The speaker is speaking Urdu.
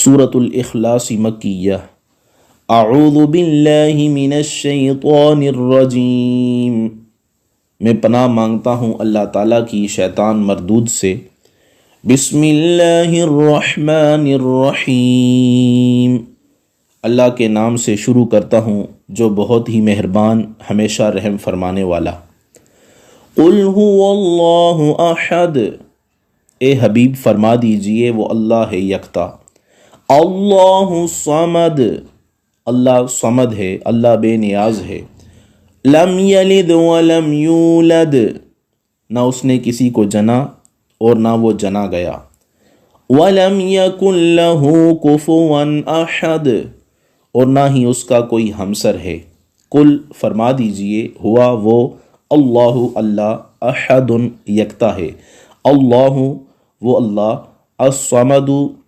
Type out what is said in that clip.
سورۃ الاخلاص مکیہ۔ اعوذ باللہ من الشیطان الرجیم، میں پناہ مانگتا ہوں اللہ تعالیٰ کی شیطان مردود سے۔ بسم اللہ الرحمن الرحیم، اللہ کے نام سے شروع کرتا ہوں جو بہت ہی مہربان ہمیشہ رحم فرمانے والا۔ قل هو اللہ احد، اے حبیب فرما دیجئے وہ اللہ ہے یکتا۔ اللہ صمد، اللہ صمد ہے، اللہ بے نیاز ہے۔ لم یلد ولم یولد، نہ اس نے کسی کو جنا اور نہ وہ جنا گیا۔ ولم یکن لہ کفوا احد، اور نہ ہی اس کا کوئی ہمسر ہے۔ قل فرما دیجئے ہوا وہ اللہ اللہ احد یکتا ہے۔ اللہ وہ اللہ، الصمد